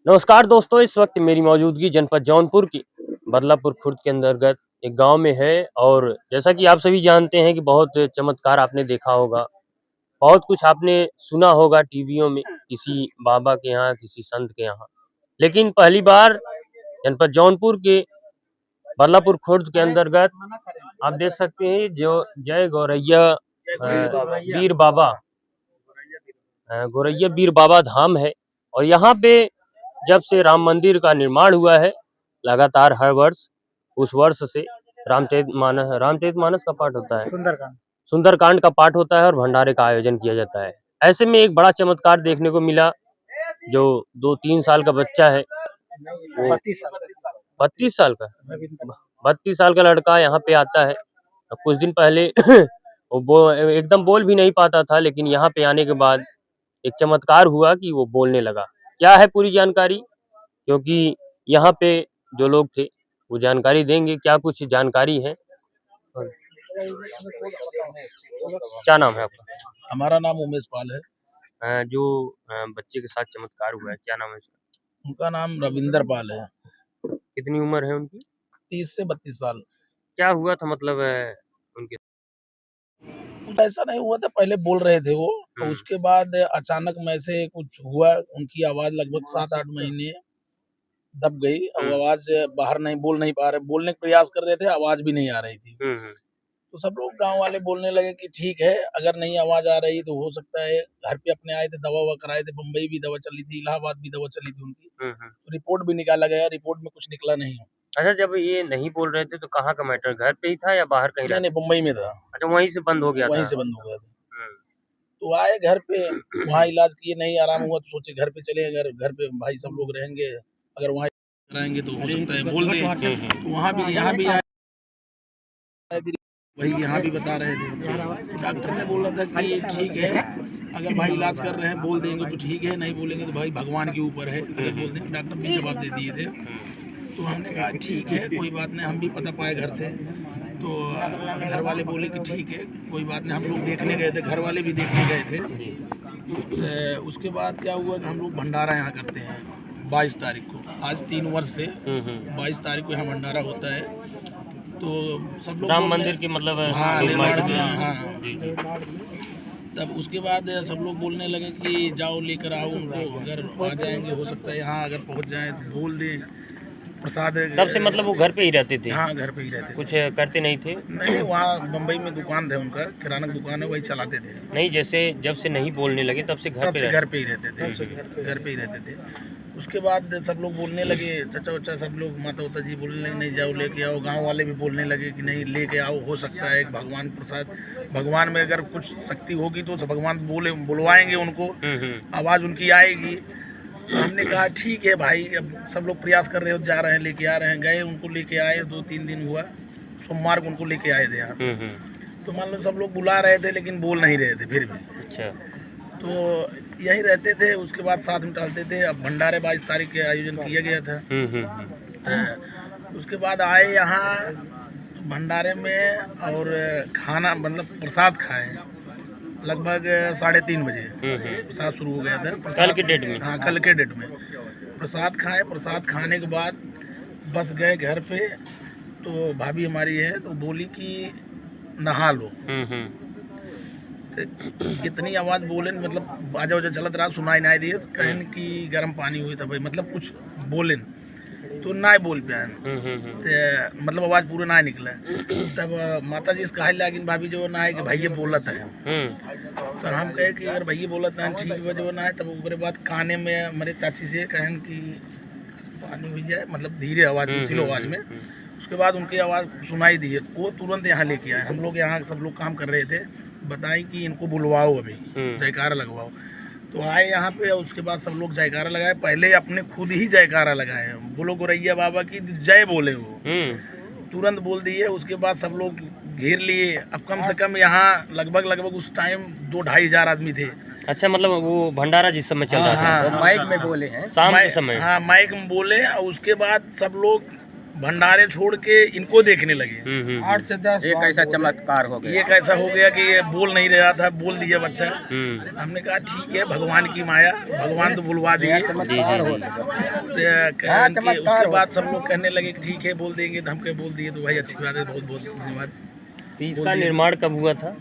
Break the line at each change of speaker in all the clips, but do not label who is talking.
नमस्कार दोस्तों, इस वक्त मेरी मौजूदगी जनपद जौनपुर की बदलापुर खुर्द के अंतर्गत एक गांव में है। और जैसा कि आप सभी जानते हैं कि बहुत चमत्कार आपने देखा होगा, बहुत कुछ आपने सुना होगा टीवियों में, किसी बाबा के यहाँ, किसी संत के यहाँ। लेकिन पहली बार जनपद जौनपुर के बदलापुर खुर्द के अंतर्गत आप देख सकते हैं जो जय गौरैया वीर बाबा गौरैया वीर बाबा धाम है। और यहाँ पे जब से राम मंदिर का निर्माण हुआ है, लगातार हर वर्ष उस वर्ष से रामचरितमानस का पाठ होता है, सुंदरकांड का पाठ होता है और भंडारे का आयोजन किया जाता है। ऐसे में एक बड़ा चमत्कार देखने को मिला। जो 2-3 साल का बच्चा है, वो 32 साल का 32 साल का लड़का यहाँ पे आता है। कुछ दिन पहले वो एकदम बोल भी नहीं पाता था, लेकिन यहाँ पे आने के बाद एक चमत्कार हुआ कि वो बोलने लगा। क्या है पूरी जानकारी, क्योंकि यहाँ पे जो लोग थे वो जानकारी देंगे। क्या कुछ जानकारी है? क्या नाम है आपका?
हमारा नाम उमेश पाल है।
जो बच्चे के साथ चमत्कार हुआ है, क्या नाम है उसका?
उनका नाम रविंदर पाल है।
कितनी उम्र है उनकी?
30 से 32 साल।
क्या हुआ था, मतलब उनके?
कुछ ऐसा नहीं हुआ था, पहले बोल रहे थे वो, तो उसके बाद अचानक में से कुछ हुआ, उनकी आवाज लगभग 7-8 महीने दब गई। अब आवाज बाहर नहीं बोल नहीं पा रहे, बोलने का प्रयास कर रहे थे, आवाज भी नहीं आ रही थी। तो सब लोग गांव वाले बोलने लगे कि ठीक है, अगर नहीं आवाज आ रही तो हो सकता है। घर पे अपने आए थे, दवा कराए थे, बम्बई भी दवा चली थी, इलाहाबाद भी दवा चली थी उनकी। तो रिपोर्ट भी निकाला गया, रिपोर्ट में कुछ निकला नहीं।
अच्छा, जब ये नहीं बोल रहे थे तो कहाँ का मैटर, घर पे ही था या बाहर कहीं?
नहीं, मुंबई में था।
अच्छा, वहीं से बंद हो गया था?
वहीं से बंद हो गया था। तो आए घर पे, वहाँ इलाज किए, नहीं आराम हुआ तो सोचे घर पे चले। अगर घर पे भाई सब लोग रहेंगे, अगर वहाँ कराएंगे तो हो सकता है बोल दे। तो वहाँ भी, यहाँ भी आए, वही यहाँ भी बता रहे थे। तो डॉक्टर ने बोला था कि ठीक है, अगर भाई इलाज कर रहे हैं बोल देंगे तो ठीक है, नहीं बोलेंगे तो भाई भगवान के ऊपर है। अगर बोल देंगे, डॉक्टर भी जवाब दे दिए थे। तो हमने कहा ठीक है, कोई बात नहीं। हम भी पता पाए घर से, तो घर वाले बोले कि ठीक है, कोई बात नहीं। हम लोग देखने गए थे, घर वाले भी देखने गए थे। उसके बाद क्या हुआ कि हम लोग भंडारा यहाँ करते हैं 22 तारीख को। आज 3 वर्ष से 22 तारीख को यहाँ भंडारा होता है। तो सब लोग
राम मंदिर की, मतलब
निर्माण में, हाँ। तब उसके बाद सब लोग बोलने लगे कि जाओ लेकर आओ उनको, अगर आ जाएंगे हो सकता है यहाँ अगर पहुँच जाए तो बोल दें प्रसाद।
तब से मतलब वो घर पे ही रहते थे?
हाँ, घर पे ही रहते।
कुछ करते नहीं थे?
नहीं, वहाँ बम्बई में दुकान था उनका, किराना की दुकान है, वही चलाते थे।
नहीं, जैसे जब से नहीं बोलने लगे तब से घर पे
ही रहते थे, घर पे ही रहते थे। उसके बाद सब लोग बोलने लगे, चाचा वच्चा सब लोग, माता उता जी बोलने लगे नहीं जाओ लेके आओ। गांव वाले भी बोलने लगे कि नहीं लेके आओ, हो सकता है भगवान प्रसाद, भगवान में अगर कुछ शक्ति होगी तो भगवान बुलवाएंगे उनको, आवाज़ उनकी आएगी। तो हमने कहा ठीक है भाई, अब सब लोग प्रयास कर रहे हो, जा रहे हैं, लेके आ रहे हैं। गए, उनको लेके आए, 2-3 दिन हुआ, सोमवार को उनको लेके आए थे यहाँ। तो मान लो सब लोग बुला रहे थे लेकिन बोल नहीं रहे थे फिर भी। अच्छा। तो यहीं रहते थे, उसके बाद साथ में टहलते थे। अब भंडारे 22 तारीख के आयोजन किया गया था। उसके बाद आए यहाँ भंडारे में, और खाना मतलब प्रसाद खाए लगभग 3:30 बजे। प्रसाद शुरू हो गया था
कल के डेट में।
हाँ, कल के डेट में प्रसाद खाए। प्रसाद खाने के बाद बस गए घर पे। तो भाभी हमारी है, तो बोली कि नहा लो। इतनी आवाज़ बोले, मतलब बाजा वजा चलत रहा, सुनाई नहीं दिए। कहन कि गर्म पानी हुई था भाई, मतलब कुछ बोले तो ना बोल पाए, मतलब आवाज़ पूरा ना निकला। तब माता जी से कहा लेकिन भाभी जो ना है कि भैया बोलत है। तो हम कहे कि अगर भैया बोलत है ठीक है जो ना है। तब उसके बाद काने में मेरे चाची से कहन कि पानी हुई जाए, मतलब धीरे आवाज़ में, स्लो आवाज़ में। उसके बाद उनकी आवाज़ सुनाई दी है, वो तुरंत यहाँ लेके आए। हम लोग यहाँ सब लोग काम कर रहे थे, बताएं कि इनको बुलवाओ, अभी जयकारा लगवाओ। तो आए यहाँ पे, उसके बाद सब लोग जयकारा लगाए। पहले अपने खुद ही जयकारा लगाए, बोलो गौरैया बाबा की जय बोले, वो तुरंत बोल दिए। उसके बाद सब लोग घेर लिए। अब कम से कम यहाँ लगभग उस टाइम 2-2.5 हज़ार आदमी थे।
अच्छा, मतलब वो भंडारा जिस समय चल रहा था,
माइक में बोले हैं,
शाम के समय।
हाँ, माइक में बोले। और उसके बाद सब लोग भंडारे छोड़ के इनको देखने लगे।
8 से 10 एक ऐसा चमत्कार हो गया।
ये कैसा हो गया कि ये बोल नहीं रहा था, बोल दिया बच्चा। हमने कहा ठीक है, भगवान की माया, भगवान तो बुलवा दिए। उसके बाद सब लोग कहने लगे कि ठीक है बोल देंगे, तो हम कहे बोल दिए तो भाई अच्छी बात है, बहुत बहुत धन्यवाद।
इसका निर्माण कब हुआ था?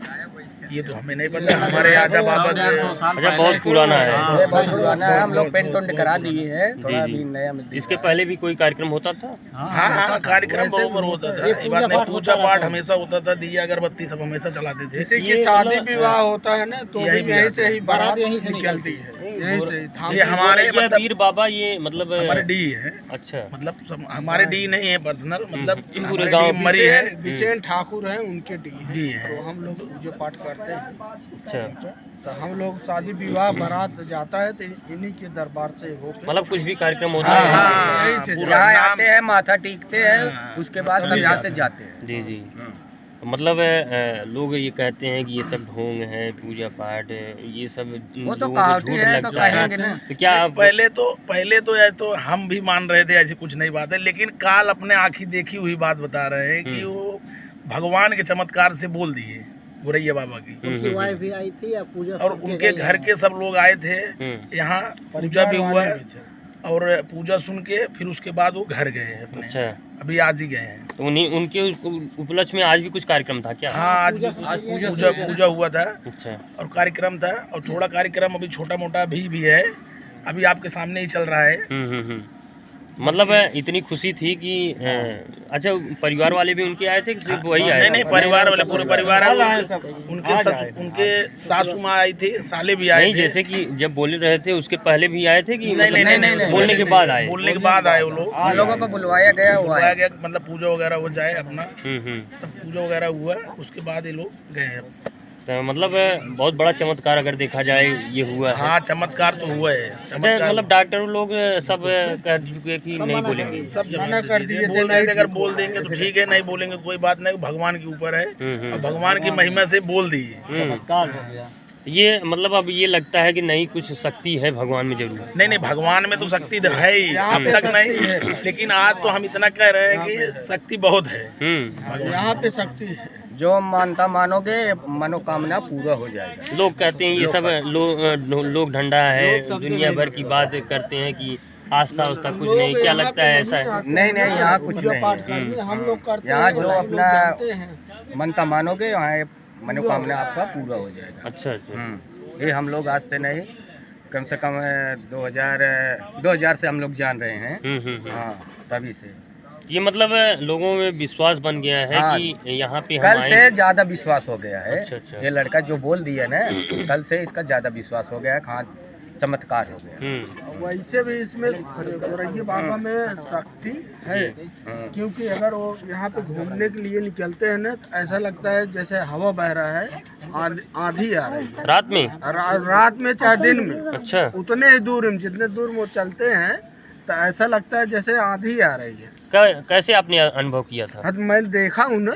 ये तो हमें नहीं पता, हमारे आजा बाबा के।
अच्छा, बहुत पुराना है।
बहुत पुराना है, हम लोग पेंट उंट करा दिए हैं, थोड़ा भी नया में।
इसके पहले भी कोई कार्यक्रम होता था?
हाँ, कार्यक्रम बराबर होता था। ये बात नहीं, पूजा पाठ हमेशा होता था, दिया अगरबत्ती सब हमेशा चलाते थे।
जैसे कि शादी विवाह होता है ना, तो यहीं से ही बारात यहीं से निकलती है। यहीं से
ये हमारे मतलब
वीर बाबा, ये मतलब
हमारे डी है।
अच्छा,
मतलब हमारे डी नहीं है पर्सनल, मतलब
पूरे गांव
मरी है।
बिचेन ठाकुर है, उनके डी
है।
तो हम लोग पूजा पाठ करते हैं।
अच्छा,
तो हम लोग शादी विवाह बारात जाता है तो इन्हीं के दरबार से हो।
मतलब कुछ भी कार्यक्रम होता है
यहाँ आते हैं, माथा टेकते हैं, उसके बाद हम यहाँ से जाते हैं।
जी जी। तो मतलब लोग ये कहते हैं कि ये सब ढोंग है, पूजा पाठ है, ये सब
वो तो
लोगों को
कहावती
झूठ
है,
लग
तो
जाता है।
कहेंगे ना।
तो क्या आप
पहले तो हम भी मान रहे थे ऐसी कुछ नहीं बात है, लेकिन काल अपने आँखी देखी हुई बात बता रहे हैं कि वो भगवान के चमत्कार से बोल दिए गोरैया बाबा की।
उनकी वाइफ भी आई थी या पूजा,
और उनके घर के सब लोग आए थे यहाँ, पूजा भी हुआ और पूजा सुन के फिर उसके बाद वो घर गए हैं अपने।
अच्छा,
अभी आज ही गए हैं।
तो उनके उपलक्ष्य में आज भी कुछ कार्यक्रम था क्या?
हाँ, आज पूजा हुआ था।
अच्छा,
और कार्यक्रम था, और थोड़ा कार्यक्रम अभी छोटा मोटा भी है, अभी आपके सामने ही चल रहा है।
मतलब इतनी खुशी थी कि अच्छा, परिवार वाले भी उनके आए थे कि सिर्फ वही आए?
नहीं, परिवार वाले, पूरे परिवार आए। उनके सासू माँ आई थी, साले भी आए
नहीं,
थे।
जैसे कि जब बोल रहे थे उसके पहले भी आए थे कि
नहीं,
बोलने के बाद आए?
बोलने के बाद आए वो लोग।
हम लोगों को बुलवाया गया,
मतलब पूजा वगैरह हो जाए अपना, तब पूजा वगैरह हुआ, उसके बाद ये लोग गए।
तो मतलब बहुत बड़ा चमत्कार अगर देखा जाए ये हुआ है।
हाँ, चमत्कार तो हुआ है।
अच्छा, मतलब डॉक्टर लोग सब कह चुके कि नहीं बोलेंगे,
सब मना कर दिए, बोल रहे थे अगर बोल देंगे तो ठीक है, नहीं बोलेंगे कोई बात नहीं, भगवान के ऊपर है। और भगवान की महिमा से बोल दिए।
ये मतलब अब ये लगता है कि नहीं, कुछ शक्ति है भगवान में जरूर।
नहीं, भगवान में तो शक्ति तो है ही, अब तक नहीं, लेकिन आज तो हम इतना कह रहे हैं कि शक्ति बहुत है
यहाँ पे। शक्ति है, जो मानता मानोगे मनोकामना पूरा हो जाएगा।
लोग कहते हैं ये सब लोग धंधा है, दुनिया भर की बात करते हैं कि आस्था उस्था कुछ नहीं। क्या लगता है ऐसा है?
नहीं, यहाँ कुछ नहीं। हम लोग करते हैं, यहाँ जो अपना मनता मानोगे यहाँ मनोकामना आपका पूरा हो जाएगा।
अच्छा।
ये हम लोग आज से नहीं, कम से कम 2000 से हम लोग जान रहे हैं। हाँ, तभी से
ये मतलब लोगों में विश्वास बन गया है। हाँ, कि यहाँ पे
कल से ज्यादा विश्वास हो गया है।
अच्छा। ये
लड़का जो बोल दिया ना, कल से इसका ज्यादा विश्वास हो गया, हाँ चमत्कार हो गया। वैसे भी इसमें गोरैया बाबा में शक्ति है, क्योंकि अगर वो यहाँ पे घूमने के लिए निकलते हैं ना, तो ऐसा लगता है जैसे हवा बह रहा है, आंधी आ रही है
रात में।
रात में चाहे दिन में।
अच्छा,
उतने ही दूर में, जितने दूर में वो चलते हैं तो ऐसा लगता है जैसे आंधी आ रही है।
कैसे आपने अनुभव किया था?
मैंने देखा हूँ ना,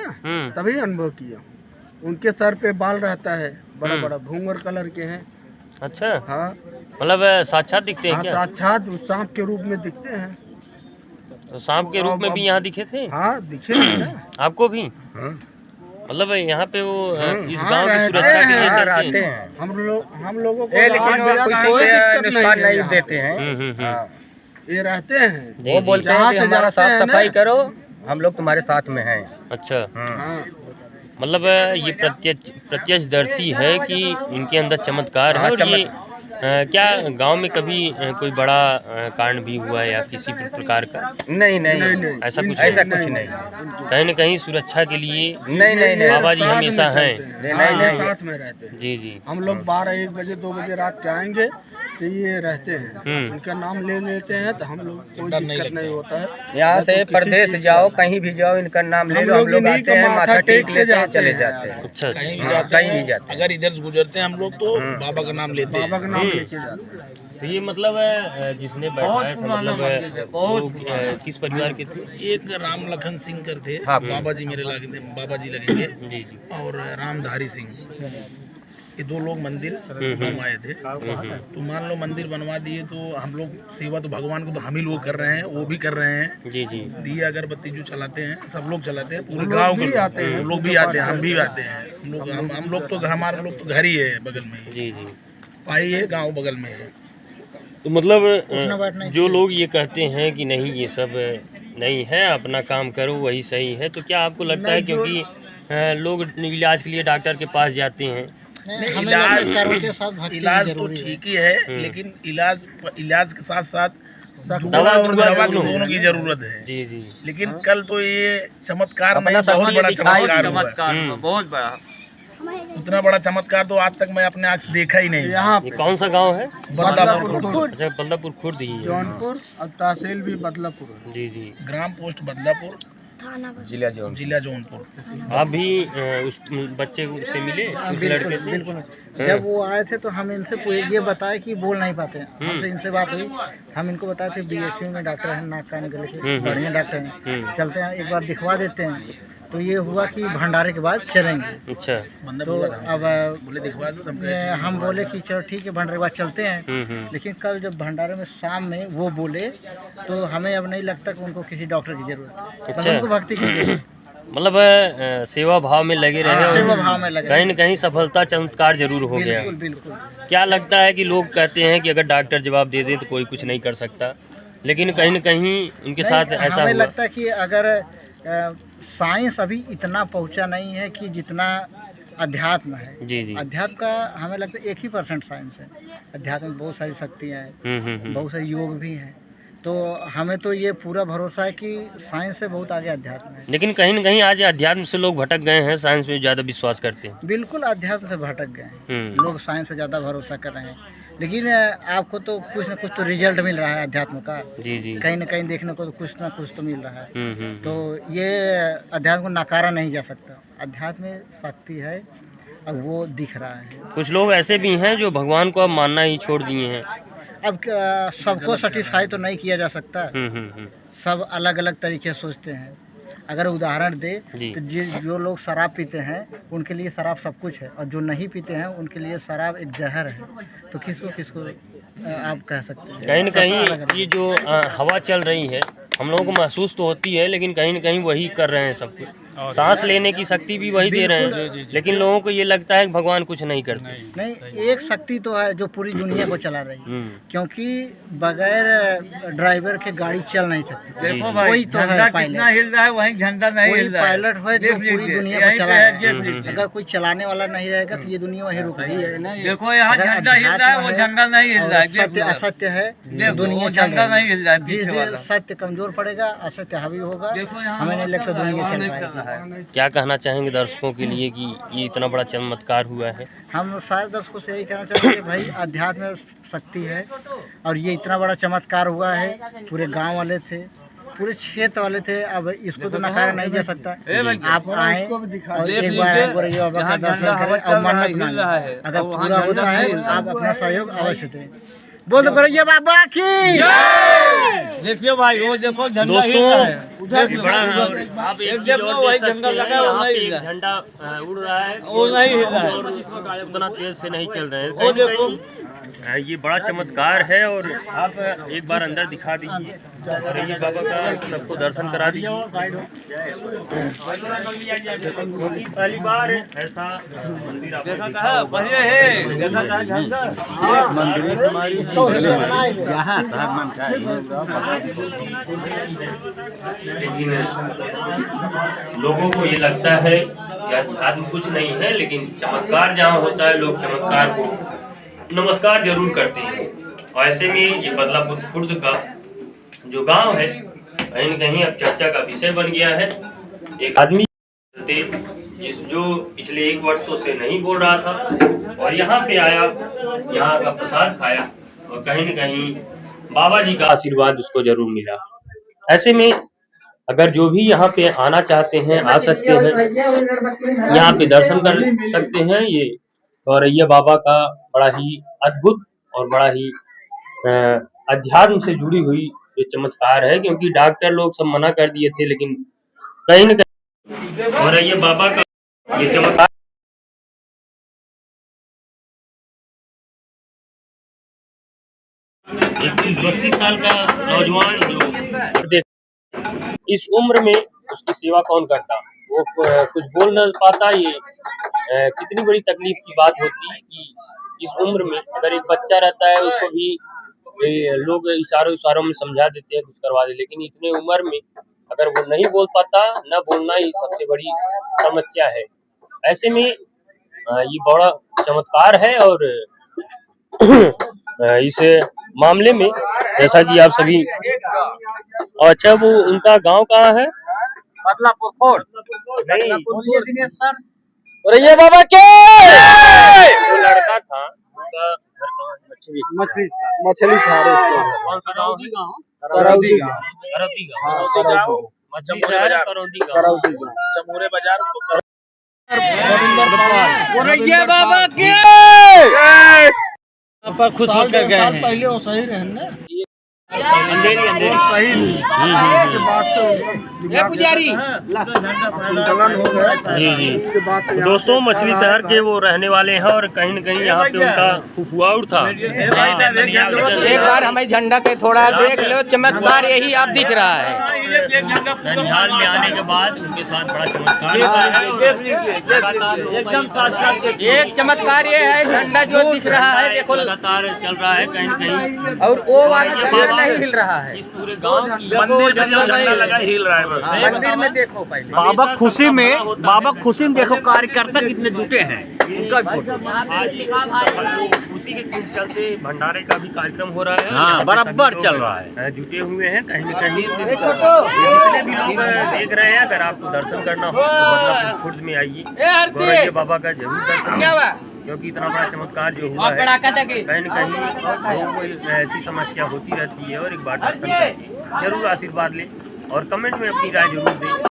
तभी अनुभव किया। उनके सर पे बाल रहता है, बड़ा बड़ा भूंगर कलर के हैं।
अच्छा,
हाँ,
मतलब साक्षात दिखते हैं क्या?
साक्षात सांप के रूप में दिखते हैं।
तो सांप के रूप में भी यहाँ दिखे थे?
हाँ, दिखे ना
आपको भी? मतलब यहाँ पे वो इस गांव की सुरक्षा के लिए चलते हैं।
हम लोगों को लेकिन कोई दिक्कत नहीं देते हैं। ये रहते हैं, वो बोलते हैं कि हमारा साफ सफाई करो, हम लोग तुम्हारे साथ में हैं।
अच्छा, मतलब ये प्रत्यक्षदर्शी है कि इनके अंदर चमत्कार है। और ये क्या गांव में कभी कोई बड़ा कांड भी हुआ है या किसी प्रकार का?
नहीं,
ऐसा कुछ
नहीं।
कहीं न कहीं सुरक्षा के लिए
नहीं
बाबा जी हमेशा हैं।
नहीं, साथ में रहते हैं।
जी।
हम लोग 12-1 बजे 2 बजे रात के आएंगे तो ये रहते हैं, इनका नाम ले लेते हैं, तो हम लोग कोई दिक्कत नहीं होता है। यहाँ से प्रदेश जाओ, कहीं भी जाओ, इनका नाम ले लो, हम लोग आते हैं, माथा टेक लेते हैं, चले जाते हैं।
अच्छा,
कहीं भी जाते हैं। अगर इधर से गुजरते हैं हम लोग तो बाबा का नाम लेते हैं।
बाबा का नाम लेके जाते हैं।
तो ये मतलब जिसने बैठाया था, मतलब वो किस परिवार के थे?
एक राम लखन सिंह कर थे, बाबा जी मेरे लगे, बाबा जी लगेंगे।
जी।
और रामधारी सिंह, ये 2 लोग मंदिर बनवाए थे। तो मान लो मंदिर बनवा दिए तो हम लोग सेवा तो भगवान को तो हम ही लोग कर रहे हैं, वो भी कर रहे हैं।
जी जी।
दिया अगरबत्ती जो चलाते हैं सब लोग चलाते हैं, पूरे गांव के लोग भी आते हैं, हम भी आते हैं। हम लोग तो हमारे लोग तो घर ही है बगल में ही।
जी जी।
पाई है, गांव बगल में है।
तो मतलब जो लोग ये कहते हैं कि नहीं ये सब नहीं है, अपना काम करो वही सही है, तो क्या आपको लगता है क्योंकि लोग इलाज के लिए डॉक्टर के पास जाते हैं?
इलाज तो ठीक ही है, लेकिन इलाज के साथ साथ
दवा
और दवा की दोनों की जरूरत है।
जी जी।
लेकिन कल तो ये चमत्कार नहीं, बहुत बड़ा चमत्कार हुआ।
बहुत बड़ा।
उतना बड़ा चमत्कार तो आज तक मैं अपने आँख से देखा ही नहीं।
ये कौन सा गांव है?
बदलापुर,
अच्छा, बदलापुर खुर्द ही है।
जौनपुर और तहसील भी बदलापुर।
जी जी।
ग्राम पोस्ट बदलापुर, जिला जौनपुर।
आप भी उस बच्चे से मिले, उस लड़के से?
बिल्कुल। जब वो आए थे तो हम इनसे ये बताए कि बोल नहीं पाते हैं, हमसे इनसे बात हुई, हम इनको बताए थे BHU में डॉक्टर हैं, नाक कान गले के बढ़िया डॉक्टर हैं, चलते हैं एक बार दिखवा देते हैं। तो ये हुआ कि भंडारे के बाद चलेंगे।
अच्छा।
तो
अब
बोले दिखवा दो,
हम बोले कि चलो ठीक है भंडारे के बाद चलते हैं। लेकिन कल जब भंडारे में शाम में वो बोले तो हमें अब नहीं लगता कि उनको किसी डॉक्टर की जरूरत है, बस उनको भक्ति की जरूरत है।
मतलब सेवा भाव में लगे रहे,
सेवा भाव में लगे,
कहीं न कहीं सफलता चमत्कार जरूर हो गया।
बिल्कुल बिल्कुल।
क्या लगता है कि लोग कहते हैं कि अगर डॉक्टर जवाब दे दें तो कोई कुछ नहीं कर सकता, लेकिन कहीं न कहीं उनके साथ ऐसा
हमें
हुआ?
लगता है कि अगर साइंस अभी इतना पहुंचा नहीं है कि जितना अध्यात्म है।
जी जी।
अध्यात्म का हमें लगता है 1% साइंस है। अध्यात्म में बहुत सारी शक्तियाँ हैं, बहुत सारे योग भी हैं। तो हमें तो ये पूरा भरोसा है कि साइंस से बहुत आगे अध्यात्म है।
लेकिन कहीं न कहीं आज अध्यात्म से लोग भटक गए हैं, साइंस में ज़्यादा विश्वास करते हैं।
बिल्कुल अध्यात्म से भटक गए हैं, लोग साइंस पे ज़्यादा भरोसा कर रहे हैं। लेकिन आपको तो कुछ न कुछ तो रिजल्ट मिल रहा है अध्यात्म का।
जी जी।
कहीं न कहीं देखने को तो कुछ ना कुछ तो मिल रहा है। तो
तो
ये अध्यात्म को नकारा नहीं जा सकता। अध्यात्म में शक्ति है और वो दिख रहा है।
कुछ लोग ऐसे भी हैं जो भगवान को अब मानना ही छोड़ दिए हैं।
अब सबको सेटिस्फाई तो नहीं किया जा सकता, सब अलग अलग तरीके से सोचते हैं। अगर उदाहरण दे तो जो लोग शराब पीते हैं उनके लिए शराब सब कुछ है, और जो नहीं पीते हैं उनके लिए शराब एक जहर है। तो किसको आप कह सकते हैं?
कहीं न कहीं ये जो हवा चल रही है हम लोगों को महसूस तो होती है, लेकिन कहीं न कहीं वही कर रहे हैं सब कुछ। सांस लेने की शक्ति भी वही दे रहे हैं, लेकिन लोगों को ये लगता है कि भगवान कुछ नहीं करते।
नहीं, एक शक्ति तो है जो पूरी दुनिया को चला रही है, क्योंकि बगैर ड्राइवर के गाड़ी चल नहीं सकती।
देखो भाई,
कोई तो है पायलट,
हिल रहा है वहीं झंडा नहीं हिल रहा है।
पायलट है जो पूरी दुनिया को चला रहा है। अगर कोई चलाने वाला नहीं रहेगा तो ये दुनिया वहीं रुक रही है।
देखो यहाँ झंडा हिल रहा है, वो झंडा नहीं हिल रहा है।
सत्य असत्य है, दुनिया
झंडा नहीं हिल रहा है।
जिस दिन सत्य कमजोर पड़ेगा, असत्य हावी होगा, हमें नहीं लगता दुनिया चल पाएगी।
क्या कहना चाहेंगे दर्शकों के लिए कि ये इतना बड़ा चमत्कार हुआ है?
हम सारे दर्शकों से यही कहना चाहेंगे कि भाई अध्यात्म में शक्ति है, और ये इतना बड़ा चमत्कार हुआ है। पूरे गांव वाले थे, पूरे क्षेत्र वाले थे, अब इसको तो नकारा नहीं जा सकता। आप आए और एक बार गोरैया बाबा का दर्शन करें और मन्नत मांगे, अगर पूरा होता है तो आप अपना सहयोग अवश्य दें। बोल दो गोरैया बाबा की।
देखिए भाई, वो देखो झंडा हिल रहा है।
आप एक देखो वही जंगल लगा है, वो नहीं झंडा उड़ रहा है, वो नहीं हिल रहा है, उतना तेज से नहीं चल रहे हैं। वो देखो ये बड़ा चमत्कार है, और आप एक बार अंदर दिखा दीजिए, गोरैया बाबा का सबको दर्शन करा दीजिए। पहली बार ऐसा मंदिर आप लोगों को ये लगता है कि अध्यात्म कुछ नहीं है, लेकिन चमत्कार जहाँ होता है लोग चमत्कार को नमस्कार जरूर करते हैं। और ऐसे में ये बदलापुर खुर्द का जो गांव है कहीं न कहीं अब चर्चा का विषय बन गया है। एक आदमी जो पिछले 1 वर्षों से नहीं बोल रहा था और यहाँ पे आया, यहाँ का प्रसाद खाया, और कहीं न कहीं बाबा जी का आशीर्वाद उसको जरूर मिला। ऐसे में अगर जो भी यहाँ पे आना चाहते हैं आ सकते हैं, यहाँ पे दर्शन कर सकते हैं। ये गोरैया बाबा का बड़ा ही अद्भुत और बड़ा ही अध्यात्म से जुड़ी हुई ये चमत्कार है, क्योंकि डॉक्टर लोग सब मना कर दिए थे, लेकिन कहीं न कहीं गोरैया बाबा का ये चमत्कार 35 साल का नौजवान जो देख इस उम्र में उसकी सेवा कौन करता, वो कुछ बोल न पाता। ये कितनी बड़ी तकलीफ की बात होती है कि इस उम्र में अगर एक बच्चा रहता है उसको भी लोग इशारों में समझा देते हैं, कुछ करवा दे, लेकिन इतने उम्र में अगर वो नहीं बोल पाता, न बोलना ही सबसे बड़ी समस्या है। ऐसे में ये बड़ा चमत्कार है। और इस मामले में जैसा कि आप सभी, अच्छा वो उनका गांव कहाँ है?
बदलापुर फोर्ट
नहीं,
रैया बाबा के
वो लड़का था उसका घर कहाँ है?
मछली सारे
कौन सा गाँव है?
करौदी गाँव।
करौदी गाँव।
करौदी गाँव,
मछली
चमोरे
शहर,
बाजार।
करौदी गाँव।
चमोरे बाजार।
रैया बाबा के
खुश होकर गए हैं। पहले वो सही रहे ना,
अंधेरी
सही के बाद से
पुजारी
संतुलन हो गया।
जी जी।
उसके बाद से
दोस्तों मछली शहर के वो रहने वाले हैं और कहीं न कहीं यहाँ पे उनका फुफुआउर था।
एक बार हमें झंडा के थोड़ा देख लो, चमत्कार यही आप दिख रहा है।
ननिहाल में आने के बाद उनके साथ बड़ा चमत्कार हुआ है। एकदम साथ
एक चमत्कार ये है, झंडा जो दिख रहा है देखो
लगातार चल रहा है कहीं न कहीं,
और वो वाला झंडा नहीं हिल रहा है।
इस पूरे गांव की
मंदिर में जो झंडा लगा हिल रहा है बस।
मंदिर में देखो पहले
बाबा खुशी में
देखो कार्यकर्ता कितने जुटे हैं, उनका फोटो।
आज खुशी के चलते भंडारे का भी कार्यक्रम हो रहा है।
हाँ, बराबर चल रहा है।
जुटे हुए हैं कहीं न कहीं। जितने भी लोग देख रहे हैं, अगर आपको दर्शन करना हो तो बदलापुर खुर्द में आइए, गौरैया बाबा का जरूर दर्शन कीजिए, क्योंकि इतना बड़ा चमत्कार जो हुआ है कहीं न कहीं लोगों को ऐसी समस्या होती रहती है, और एक बार दर्शन करके जरूर आशीर्वाद लें और कमेंट में अपनी राय जरूर दें।